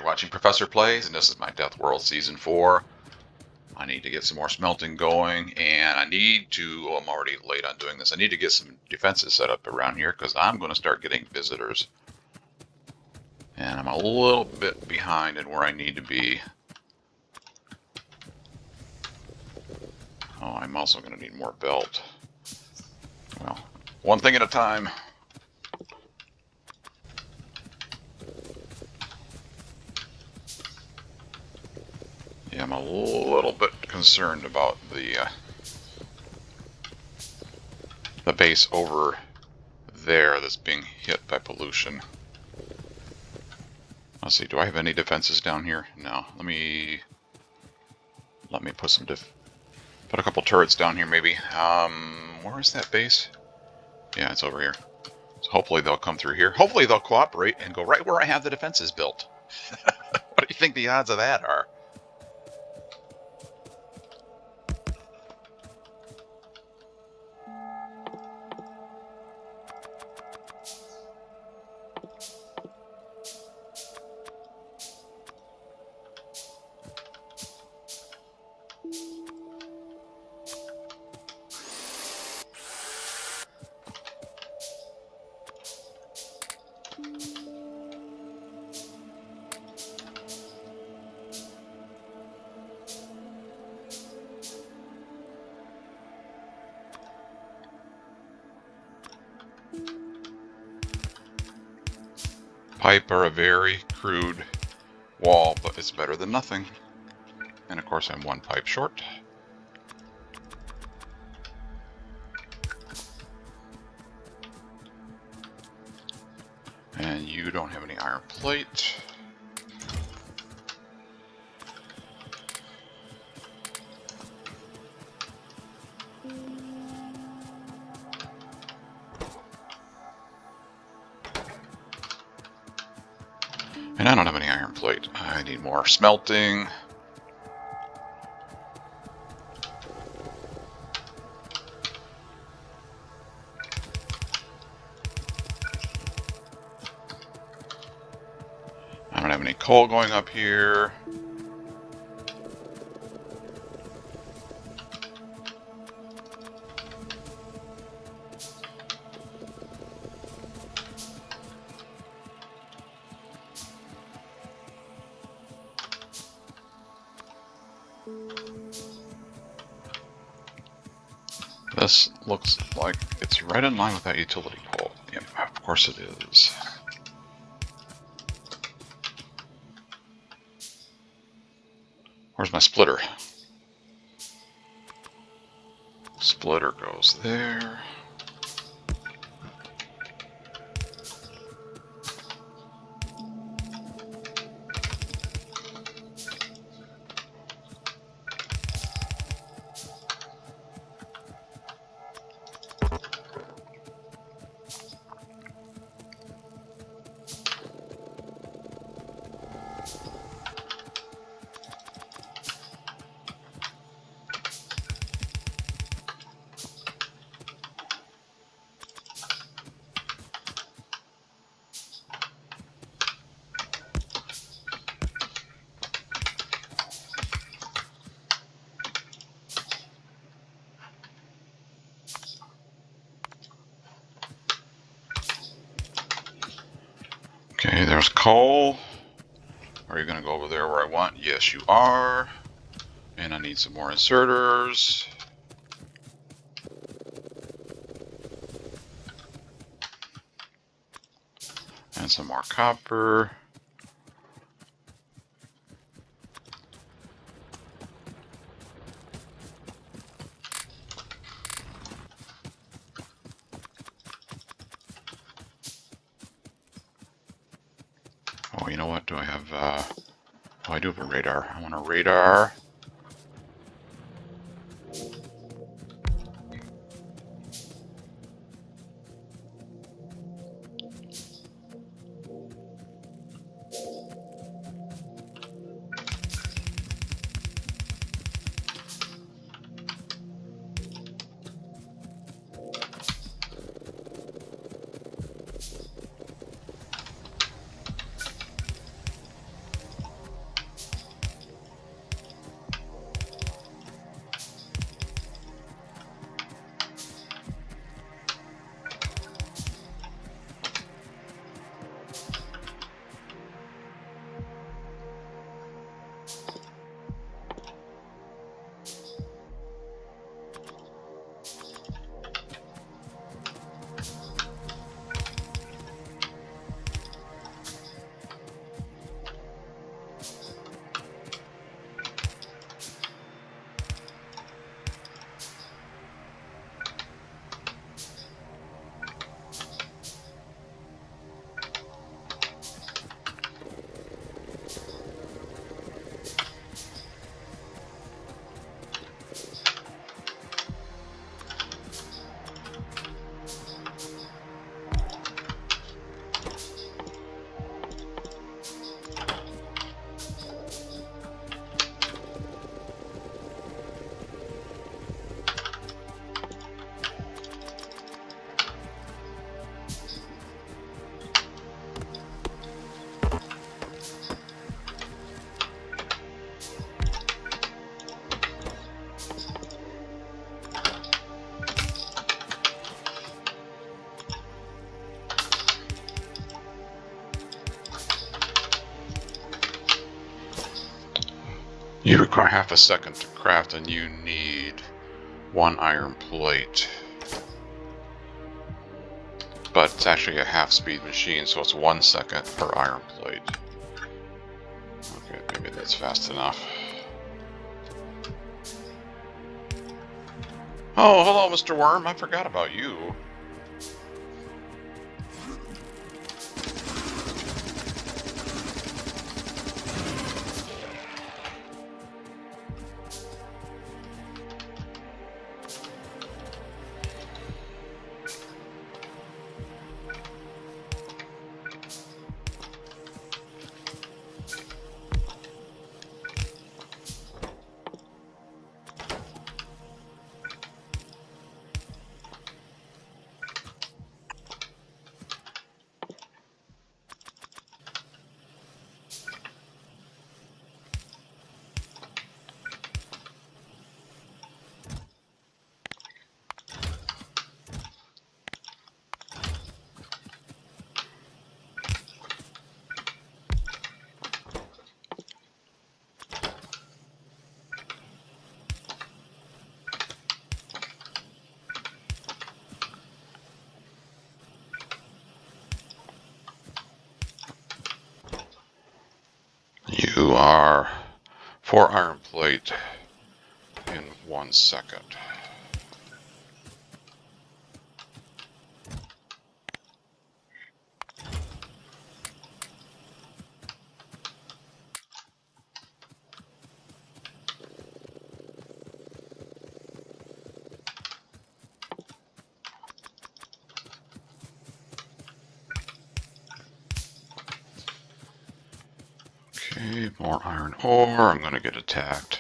You're watching Professor Plays, and this is my Death World Season 4. I need to get some more smelting going, and I'm already late on doing this. I need to get some defenses set up around here, because I'm going to start getting visitors. And I'm a little bit behind in where I need to be. Oh, I'm also going to need more belt. Well, one thing at a time. Yeah, I'm a little bit concerned about the base over there that's being hit by pollution. Let's see, do I have any defenses down here? No. Let me put some put a couple turrets down here maybe. Where is that base? Yeah, it's over here. So hopefully they'll come through here. Hopefully they'll cooperate and go right where I have the defenses built. What do you think the odds of that are? Pipe are a very crude wall, but it's better than nothing. And of course I'm one pipe short. And you don't have any iron plate. And I don't have any iron plate. I need more smelting. I don't have any coal going up here. This looks like it's right in line with that utility pole. Yep, of course it is. Where's my splitter? Splitter goes there. Okay, there's coal. Are you going to go over there where I want? Yes, you are. And I need some more inserters. And some more copper. Oh, you know what? Do I have, oh, I do have a radar. I want a radar. You require half a second to craft, and you need 1 iron plate. But it's actually a half-speed machine, so it's 1 second per iron plate. Okay, maybe that's fast enough. Oh, hello, Mr. Worm. I forgot about you. You are 4 iron plate in 1 second. Okay, more iron ore. I'm going to get attacked.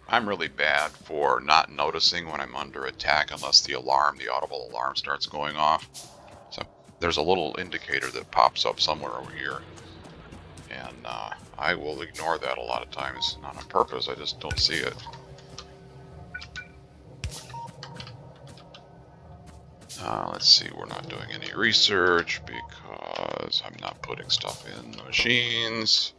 I'm really bad for not noticing when I'm under attack unless the audible alarm starts going off. So there's a little indicator that pops up somewhere over here. And I will ignore that a lot of times. Not on purpose, I just don't see it. Let's see, we're not doing any research because I'm not putting stuff in the machines.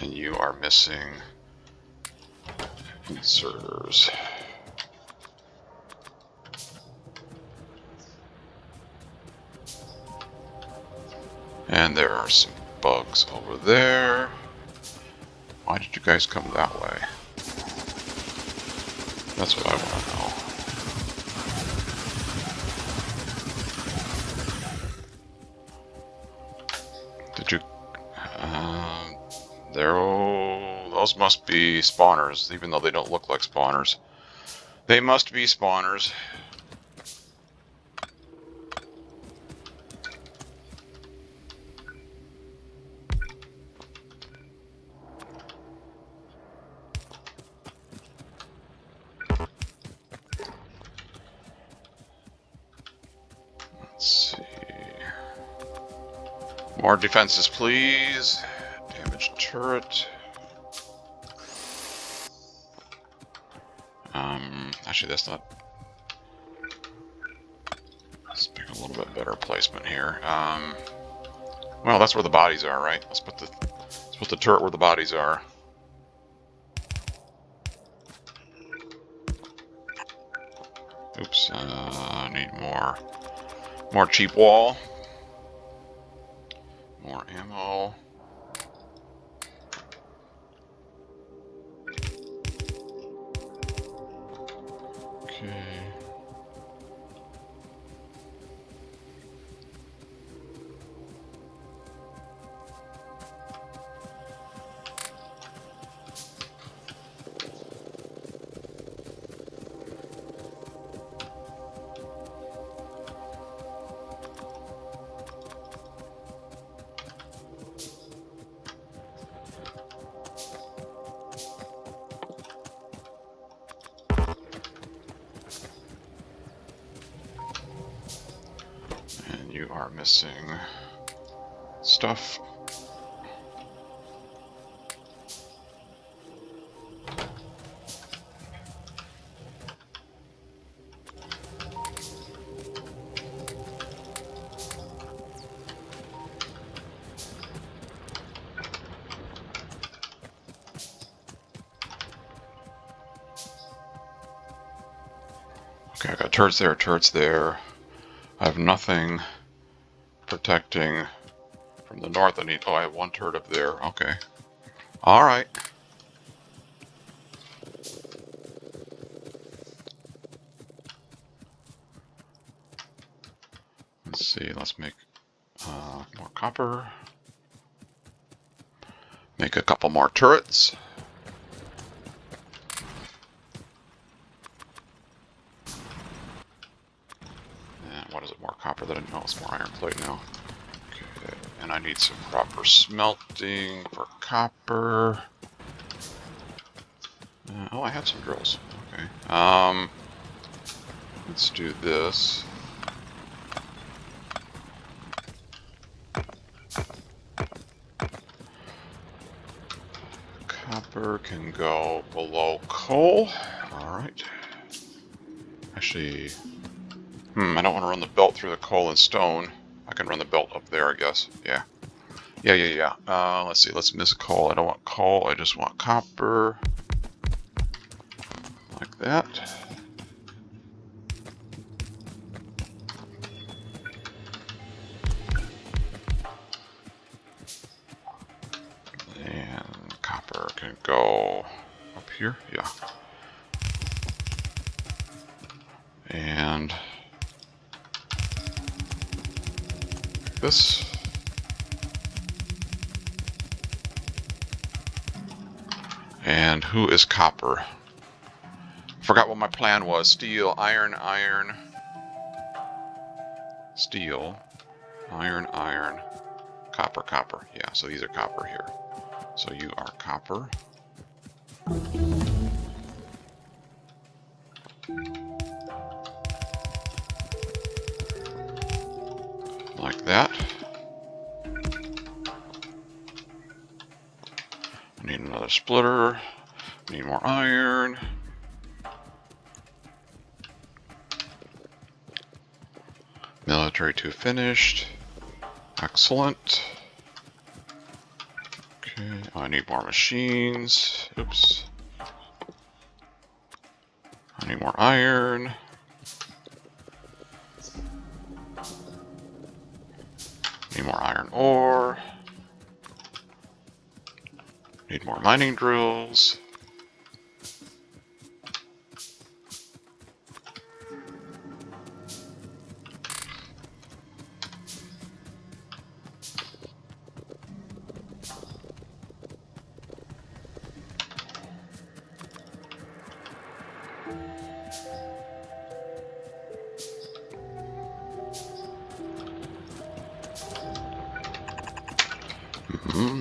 And you are missing inserters. And there are some bugs over there. Why did you guys come that way? That's what I want to know. Did you... those must be spawners, even though they don't look like spawners. They must be spawners. Let's see. More defenses, please. Damaged turret. Actually, that's not... Let's pick a little bit better placement here. Well, that's where the bodies are, right? Let's put the turret where the bodies are. Oops, need more cheap wall. More ammo. Okay. And you are missing stuff. Okay, I got turrets there, turrets there. I have nothing protecting from the north. I need. Oh, I have one turret up there. Okay. All right. Let's see. Let's make more copper. Make a couple more turrets. And what is it? More copper that I know. It's more iron plate now. Okay. And I need some proper smelting for copper. Oh, I have some drills. Okay. Let's do this. Copper can go below coal. All right. Actually, I don't want to run the belt through the coal and stone. I can run the belt up there, I guess. Yeah. Yeah. Let's see. Let's miss coal. I don't want coal. I just want copper. Like that. And copper can go up here. Yeah. And this. And who is copper? Forgot what my plan was. Steel, iron, iron. Steel, iron, iron. Copper, copper. Yeah, so these are copper here. So you are copper. Like that. I need another splitter. I need more iron. Military 2 finished. Excellent. Okay, I need more machines. Oops. I need more iron. Need more iron ore. Need more mining drills.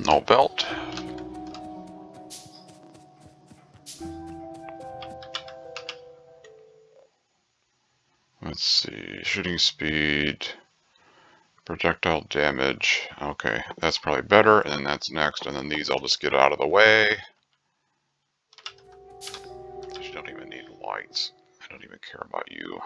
No belt. Let's see, shooting speed, projectile damage. Okay, that's probably better, and then that's next, and then these I'll just get out of the way. You don't even need lights. I don't even care about you.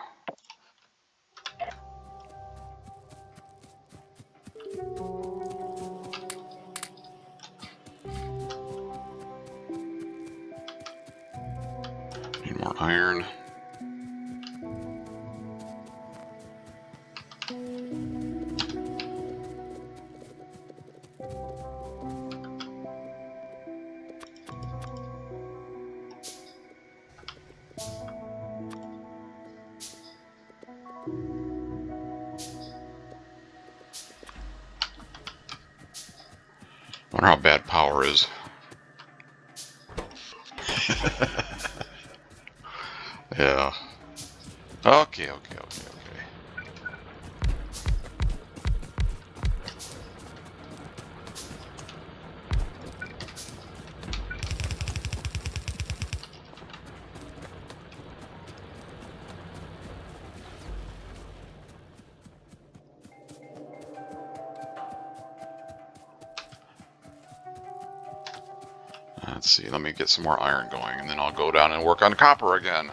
Need more iron. Wonder how bad power is. Yeah. Okay. Let's see, let me get some more iron going, and then I'll go down and work on copper again.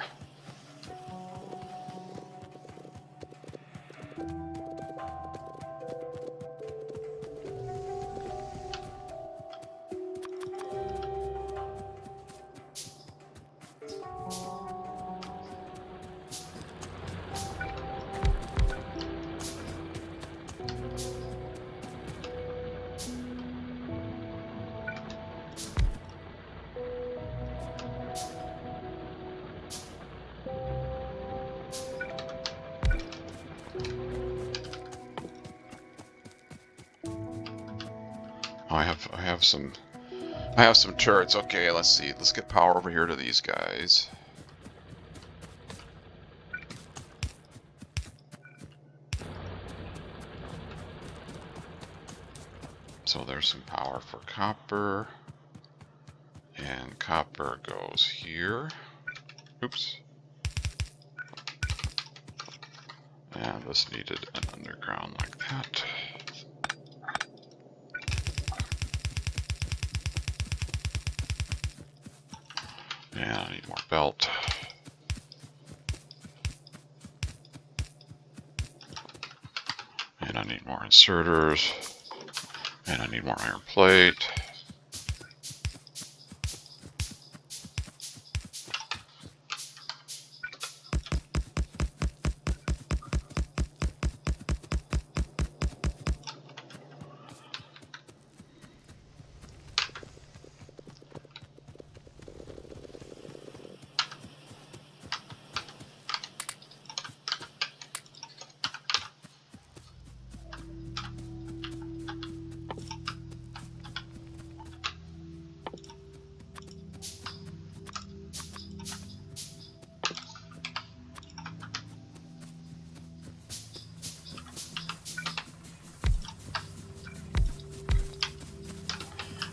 Oh, I have some turrets. Okay, let's see. Let's get power over here to these guys. So there's some power for copper. And copper goes here. Oops. And this needed an underground like that. And I need more belt. And I need more inserters. And I need more iron plate.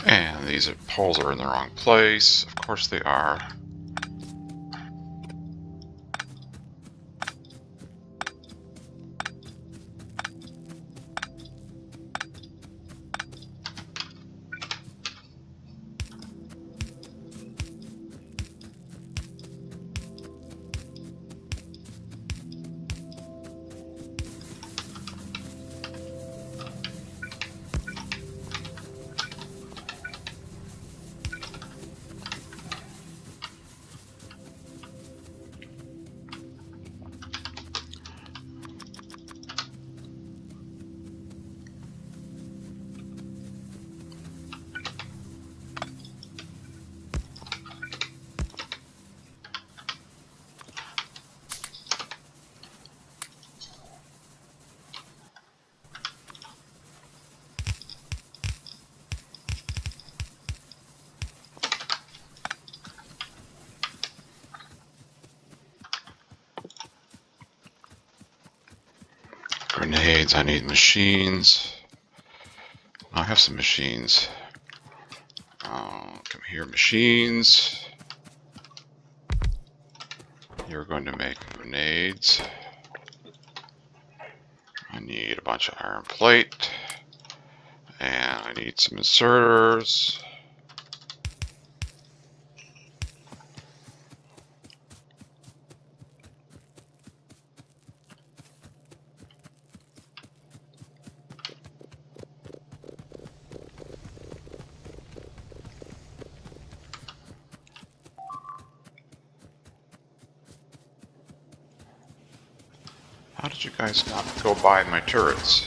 And these poles are in the wrong place. Of course they are. Grenades, I need machines. I have some machines. Come here, machines. You're going to make grenades. I need a bunch of iron plate. And I need some inserters. How did you guys not go by my turrets?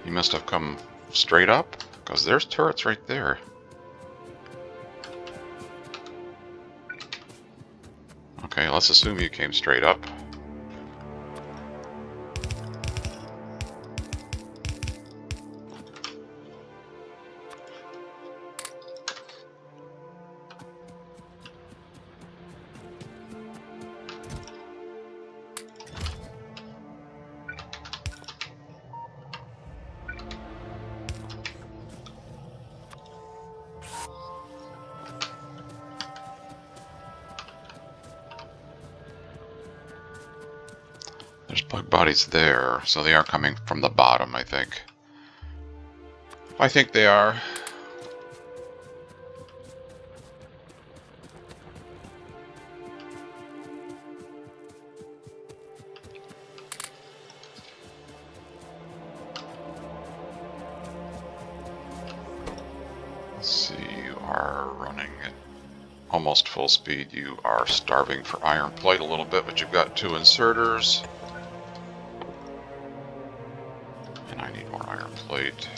You must have come straight up, because there's turrets right there. Okay, let's assume you came straight up. There's bug bodies there, so they are coming from the bottom, I think. I think they are. Let's see, you are running at almost full speed. You are starving for iron plate a little bit, but you've got 2 inserters. And I need more iron plate.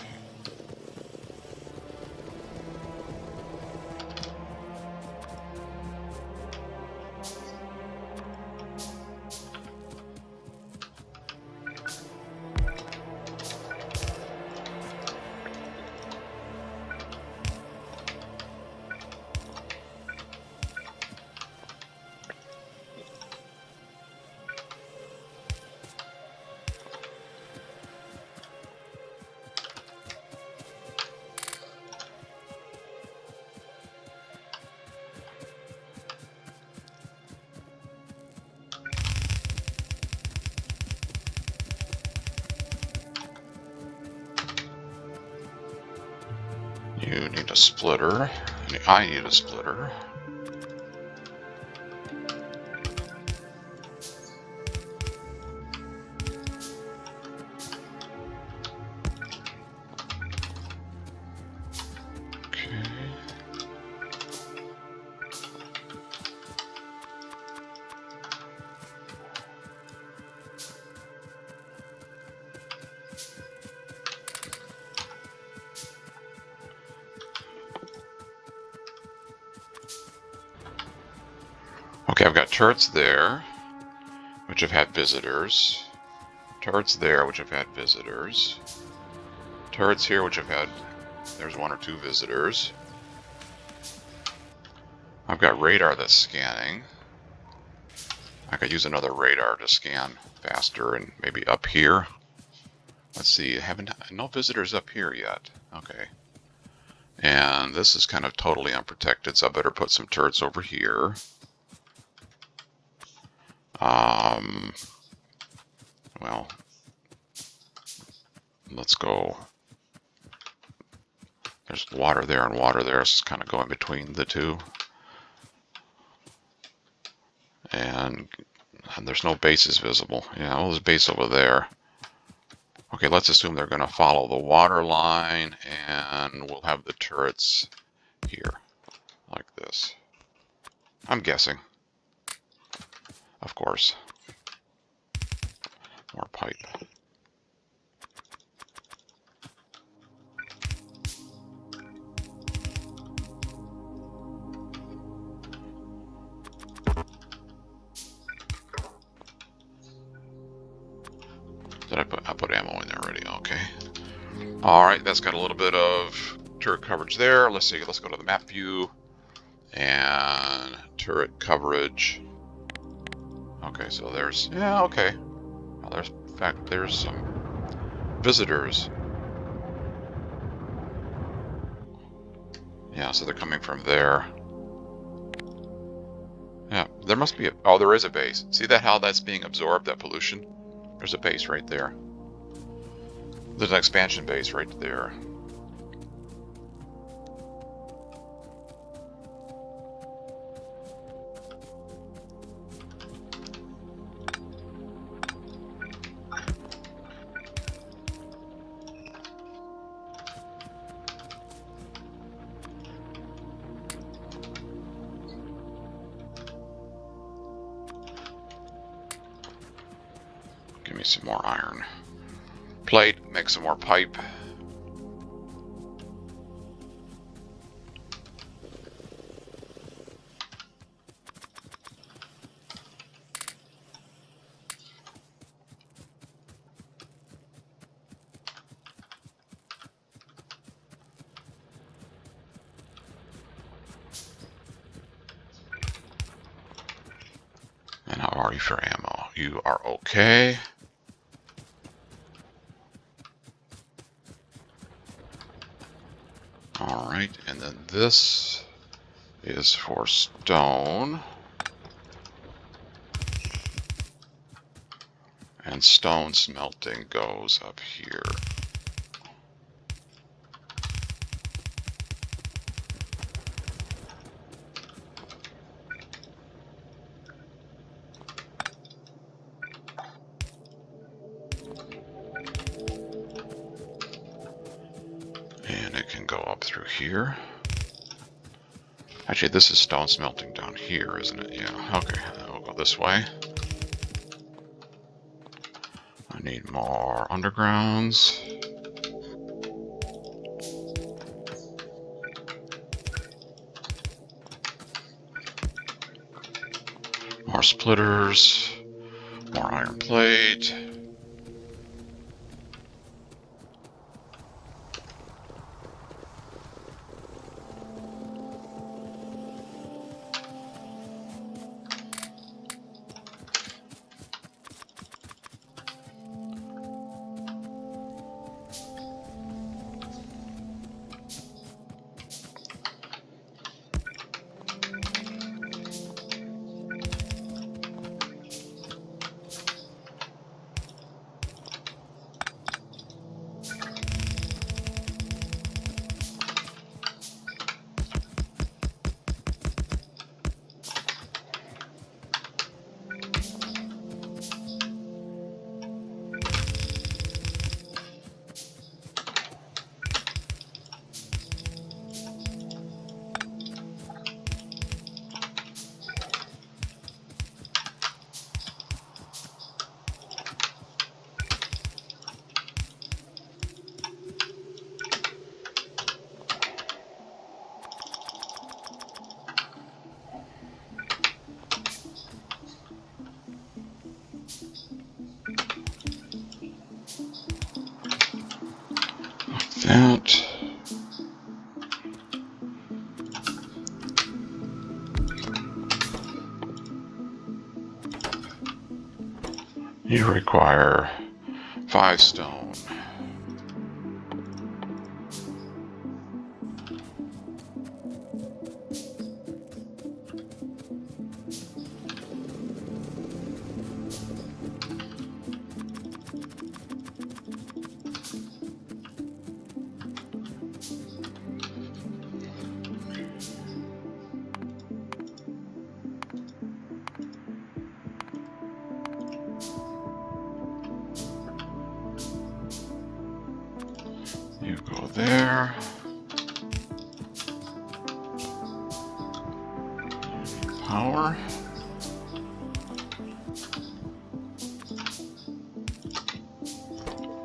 You need a splitter. I need a splitter. Okay. Okay, I've got turrets there, which have had visitors. Turrets there, which have had visitors. Turrets here, which have had, there's 1 or 2 visitors. I've got radar that's scanning. I could use another radar to scan faster and maybe up here. Let's see, no visitors up here yet. Okay. And this is kind of totally unprotected, so I better put some turrets over here. Well, let's go. There's water there and water there, so it's kind of going between the two. And there's no bases visible. Yeah, well, there's a base over there. Okay, let's assume they're going to follow the water line, and we'll have the turrets here, like this. I'm guessing. Of course. More pipe. I put ammo in there already. Okay. All right, that's got a little bit of turret coverage there. Let's see. Let's go to the map view and turret coverage. Okay, so there's okay. Well, in fact, there's some visitors. Yeah, so they're coming from there. Yeah, there must be there is a base. See how that's being absorbed, that pollution? There's a base right there. There's an expansion base right there. Give me some more iron plate, make some more pipe. And how are you for ammo? You are okay. Alright, and then this is for stone. And stone smelting goes up here. here. Actually, this is stone smelting down here, isn't it? Yeah, okay. We'll go this way. I need more undergrounds. More splitters. More iron plate. That. You require 5 stone. You go there. Power.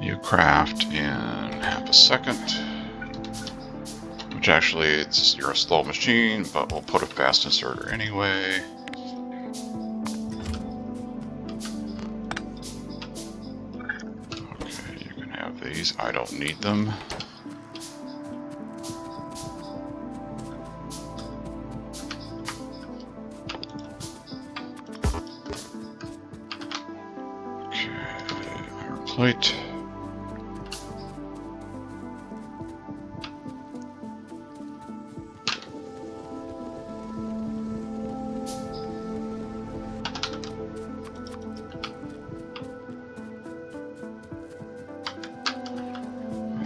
You craft in half a second. Which actually, you're a slow machine, but we'll put a fast inserter anyway. Okay, you can have these. I don't need them. Plate.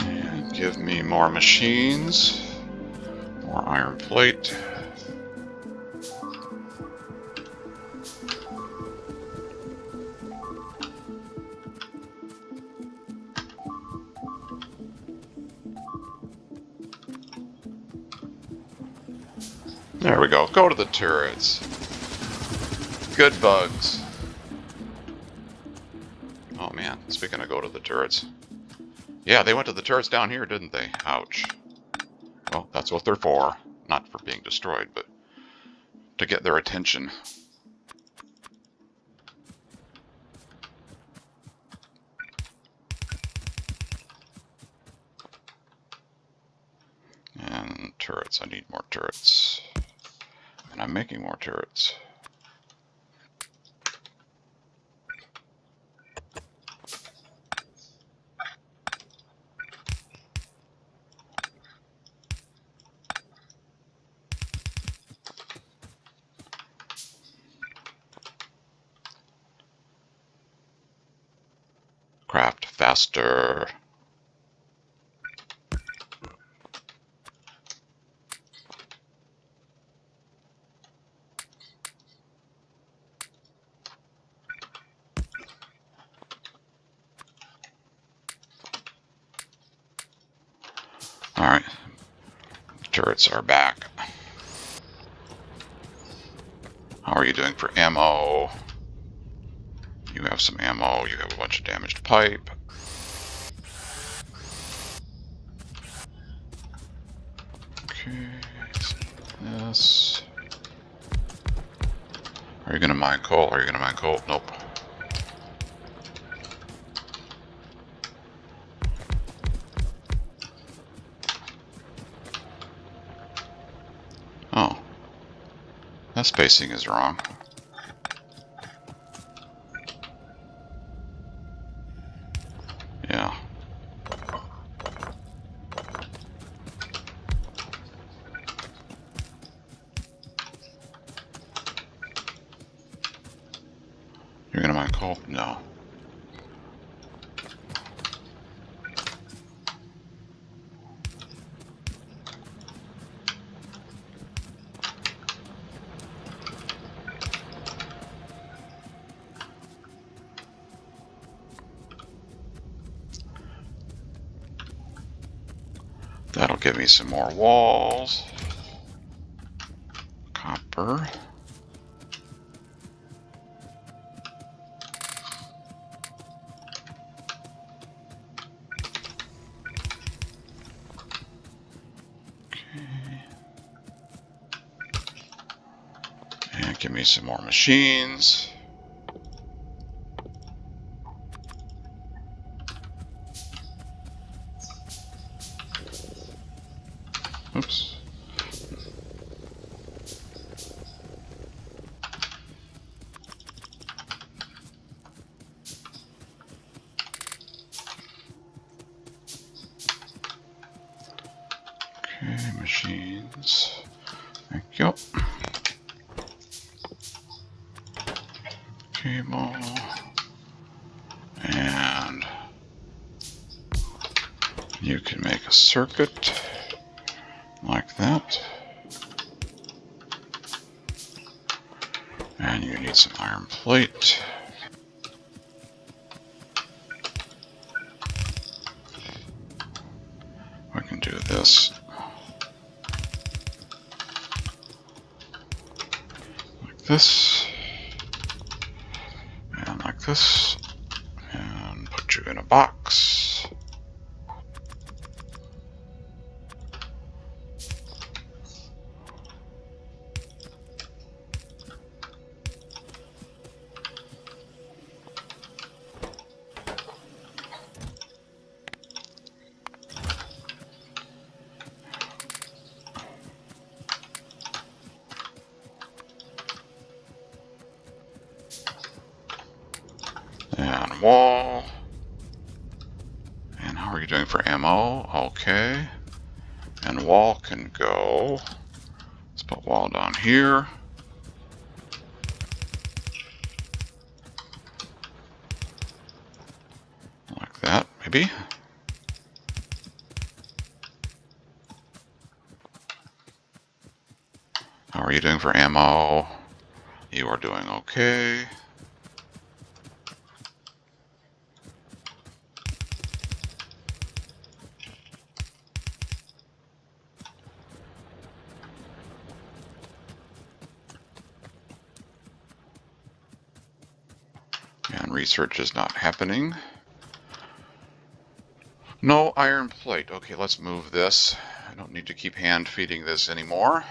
And give me more machines. More iron plate. There we go. Go to the turrets. Good bugs. Oh man, speaking of go to the turrets. Yeah, they went to the turrets down here, didn't they? Ouch. Well, that's what they're for. Not for being destroyed, but to get their attention. And turrets. I need more turrets. And I'm making more turrets. Craft faster. Alright. Turrets are back. How are you doing for ammo? You have some ammo. You have a bunch of damaged pipe. Okay. This. Are you going to mine coal? Are you going to mine coal? Nope. Oh. That spacing is wrong. Yeah. You're going to mine coal? No. That'll give me some more walls. Copper. And give me some more machines. Oops. Okay, machines. Thank you. Cable. And you can make a circuit like that. And you need some iron plate. I can do this like this, and like this, and put you in a box. And wall. And how are you doing for ammo? Okay. And wall can go. Let's put wall down here. Like that, maybe. How are you doing for ammo? You are doing okay. And research is not happening. No iron plate. Okay, let's move this. I don't need to keep hand feeding this anymore.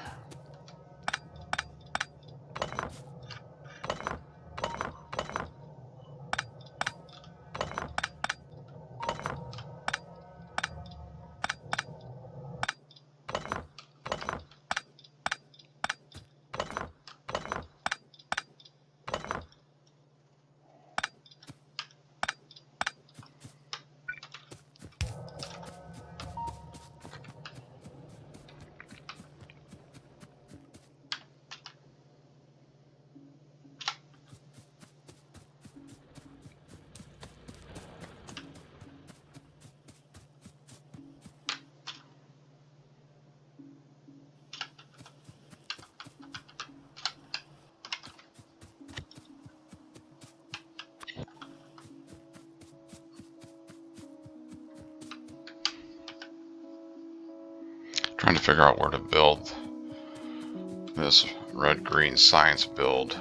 Trying to figure out where to build this red-green science build.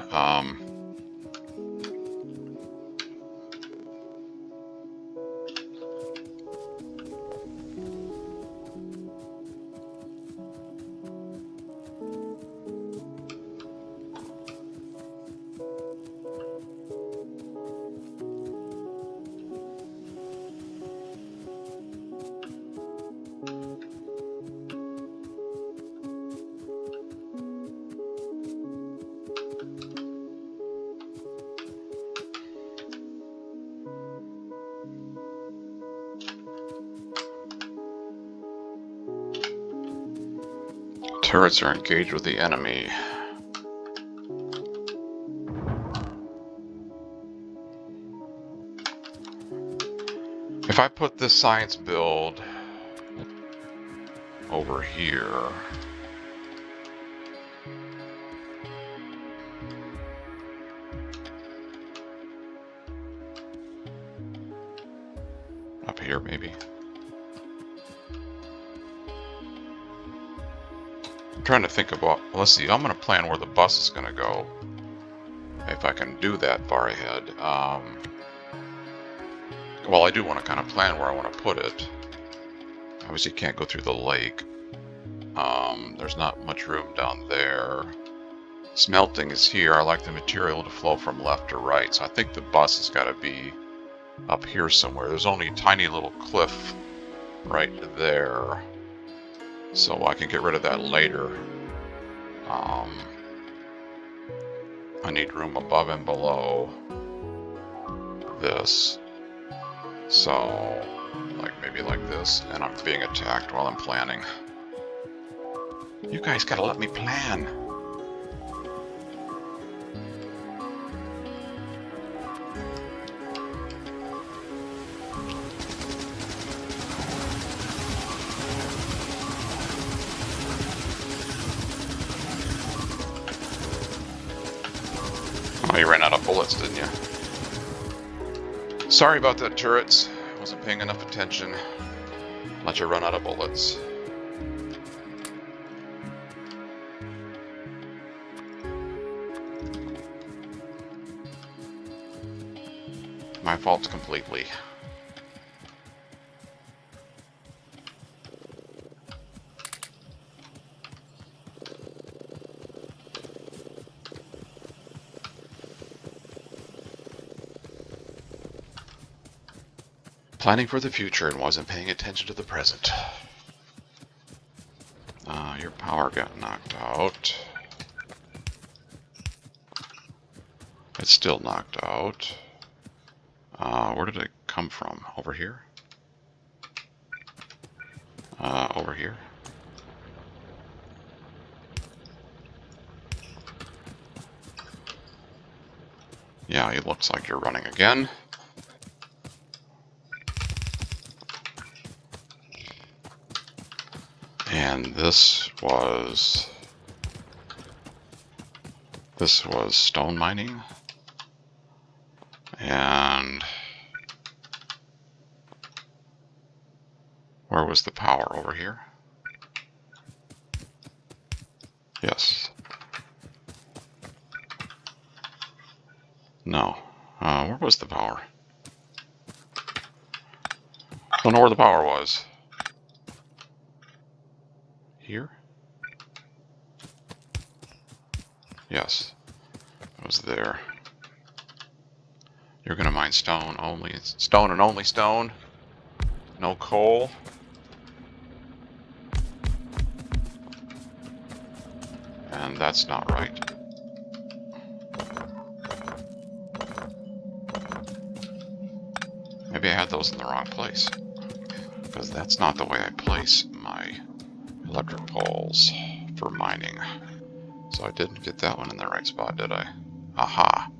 Turrets are engaged with the enemy. If I put this science build over here, up here maybe. I'm trying to think about, let's see, I'm going to plan where the bus is going to go. If I can do that far ahead. Well, I do want to kind of plan where I want to put it. Obviously can't go through the lake. There's not much room down there. Smelting is here. I like the material to flow from left to right. So I think the bus has got to be up here somewhere. There's only a tiny little cliff right there. So I can get rid of that later. I need room above and below this. So, like maybe like this. And I'm being attacked while I'm planning. You guys gotta let me plan. Oh, you ran out of bullets, didn't you? Sorry about that, turrets. Wasn't paying enough attention. Let you run out of bullets. My fault completely. Planning for the future and wasn't paying attention to the present. Your power got knocked out. It's still knocked out. Where did it come from? Over here? Over here? Yeah, it looks like you're running again. And this was stone mining. And where was the power? Over here? Yes. No. Where was the power? I don't know where the power was. Here? Yes. It was there. You're gonna mine stone only. Stone and only stone. No coal. And that's not right. Maybe I had those in the wrong place. Because that's not the way I place my electric poles for mining. So I didn't get that one in the right spot, did I? Aha.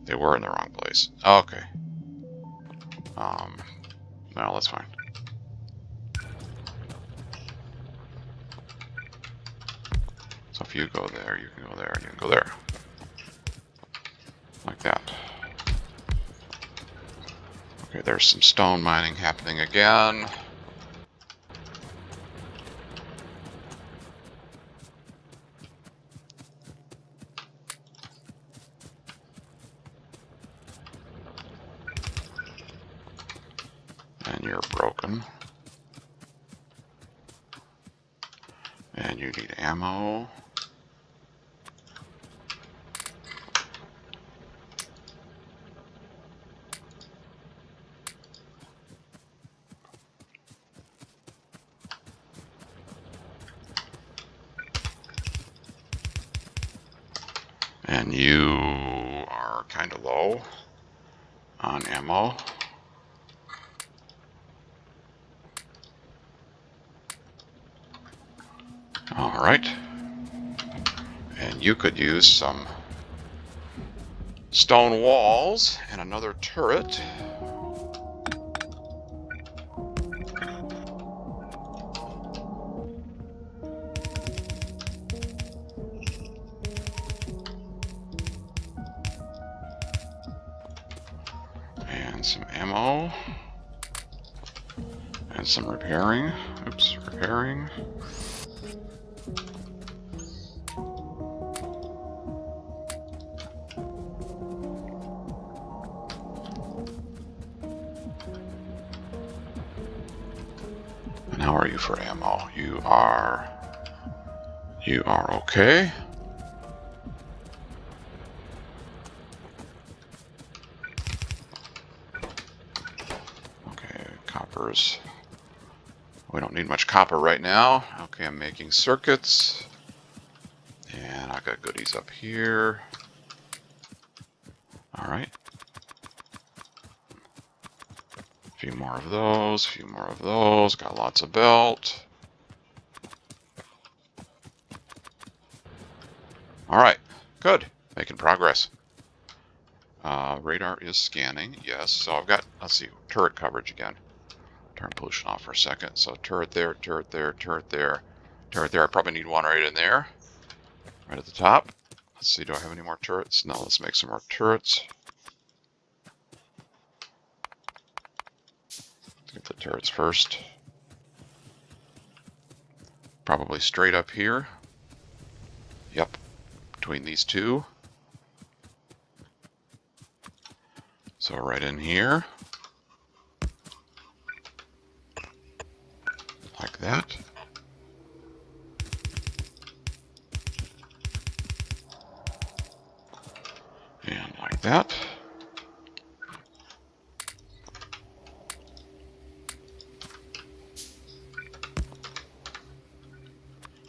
They were in the wrong place. Okay. No, that's fine. So if you go there, you can go there, and you can go there. Like that. Okay, there's some stone mining happening again. And you're broken. And you need ammo. And you are kind of low on ammo. All right. And you could use some stone walls and another turret. And some ammo. And some repairing. Oops, repairing. And how are you for ammo? You are okay. Okay, coppers. We don't need much copper right now. Okay, I'm making circuits. And I got goodies up here. All right. A few more of those, a few more of those. Got lots of belt. All right, good. Making progress. Radar is scanning, yes. So I've got, let's see, turret coverage again. Turn pollution off for a second. So turret there, turret there, turret there, turret there. I probably need one right in there, right at the top. Let's see, do I have any more turrets? No, let's make some more turrets. Let's get the turrets first. Probably straight up here. Yep, between these two. So right in here. Like that. And like that.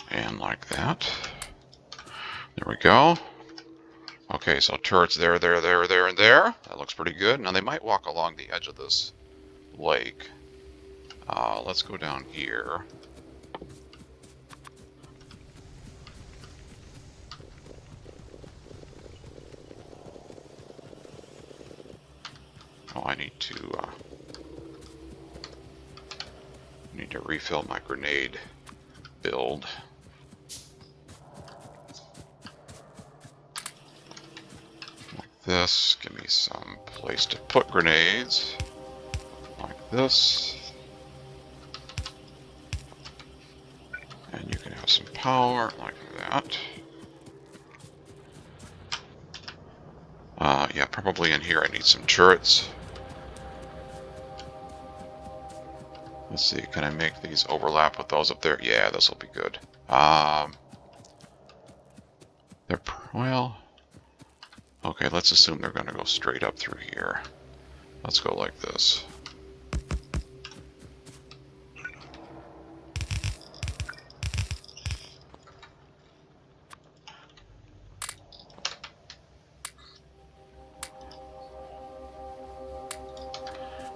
And like that. There we go. Okay, so turrets there, there, there, there, and there. That looks pretty good. Now they might walk along the edge of this lake. Let's go down here. Oh, I need to refill my grenade build. Like this. Give me some place to put grenades. Like this. And you can have some power like that. Yeah, probably in here I need some turrets. Let's see, can I make these overlap with those up there? Yeah, this will be good. Well, okay, let's assume they're going to go straight up through here. Let's go like this.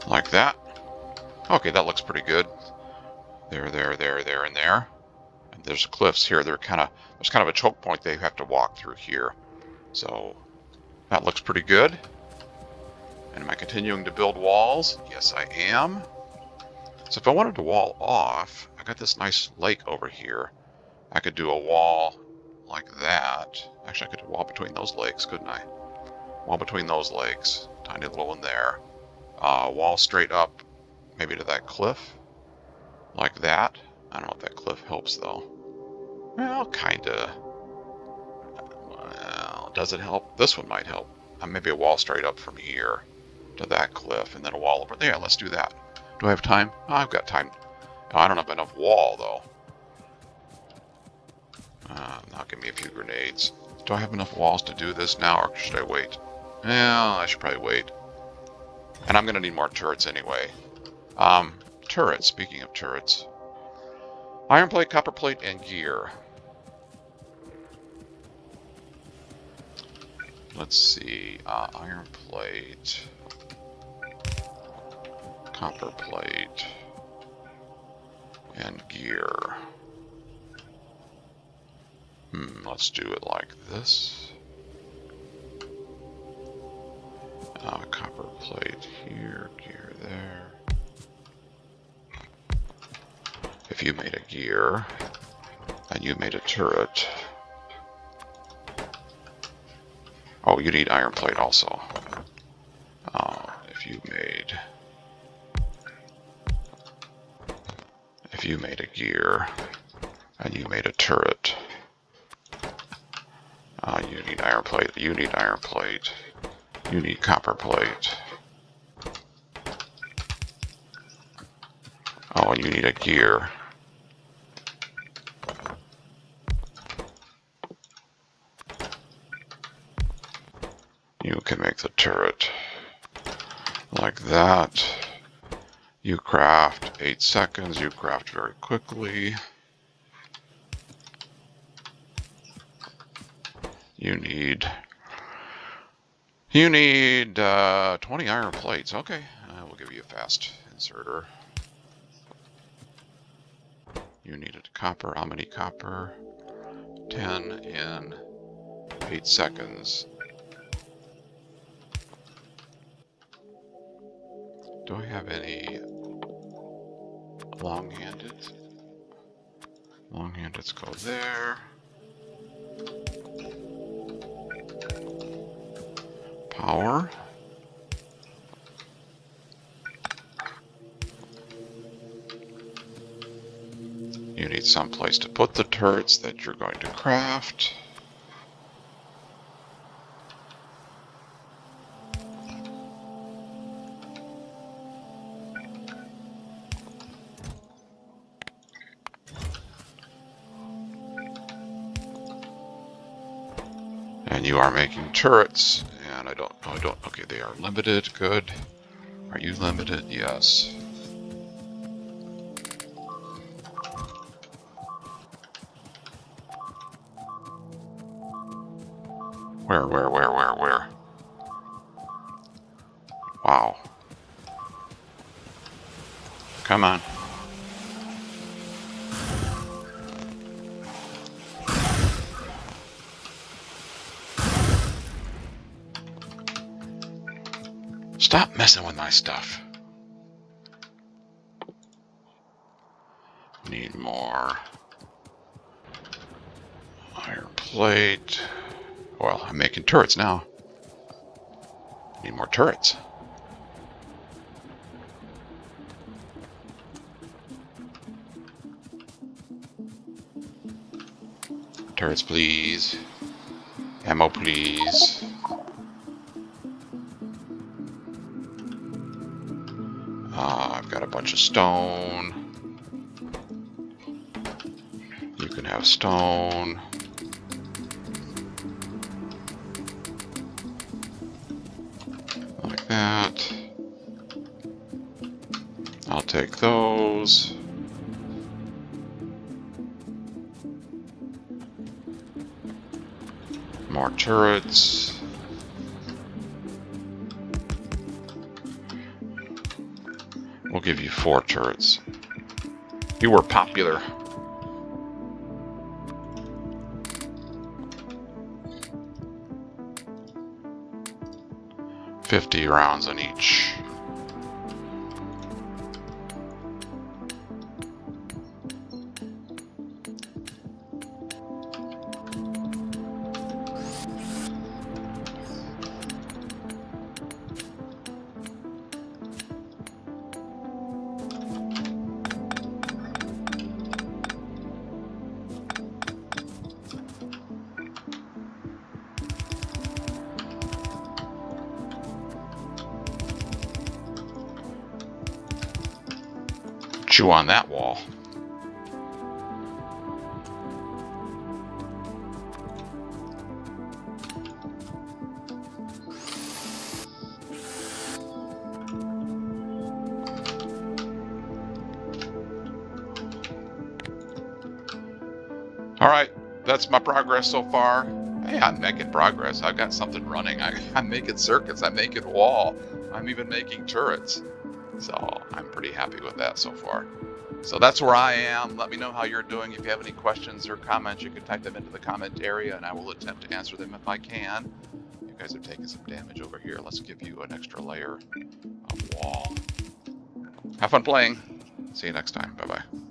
Like that. Okay, that looks pretty good. There, there, there, there, and there. And there's cliffs here. There's kind of a choke point they have to walk through here. So that looks pretty good. And am I continuing to build walls? Yes, I am. So if I wanted to wall off, I got this nice lake over here. I could do a wall like that. Actually, I could do a wall between those lakes, couldn't I? Wall between those lakes. Tiny little one there. Wall straight up, maybe to that cliff. Like that. I don't know if that cliff helps, though. Well, kinda. Well, does it help? This one might help. Maybe a wall straight up from here to that cliff, and then a wall over there. Let's do that. Do I have time? Oh, I've got time. Oh, I don't have enough wall, though. Now give me a few grenades. Do I have enough walls to do this now, or should I wait? Yeah, I should probably wait. And I'm going to need more turrets anyway. Turrets, speaking of turrets. Iron plate, copper plate, and gear. Let's see. Iron plate. Copper plate. And gear. Let's do it like this. Copper plate here, gear there. If you made a gear, and you made a turret. Oh, you need iron plate also. If you made a gear, and you made a turret, you need iron plate, you need iron plate, you need copper plate. Oh, and you need a gear. You can make the turret like that. You craft 8 seconds, you craft very quickly. You need 20 iron plates. Okay, we'll give you a fast inserter. You needed copper. How many copper? 10 in 8 seconds. Do I have any long-handed? Long-handeds go there. Power. You need some place to put the turrets that you're going to craft. And you are making turrets, and I don't, okay, they are limited, good. Are you limited? Yes. Where? Wow. Come on. Stop messing with my stuff. Need more iron plate. Well, I'm making turrets now. Need more turrets. Turrets, please. Ammo, please. I've got a bunch of stone. You can have stone. Like that. I'll take those. More turrets. We'll give you 4 turrets. You were popular. $50 rounds on each. chew on that wall. All right, that's my progress so far. Hey, I'm making progress. I've got something running. I'm making circuits. I'm making wall. I'm even making turrets. So I'm pretty happy with that so far. So that's where I am. Let me know how you're doing. If you have any questions or comments, you can type them into the comment area, and I will attempt to answer them if I can. You guys are taking some damage over here. Let's give you an extra layer of wall. Have fun playing. See you next time. Bye-bye.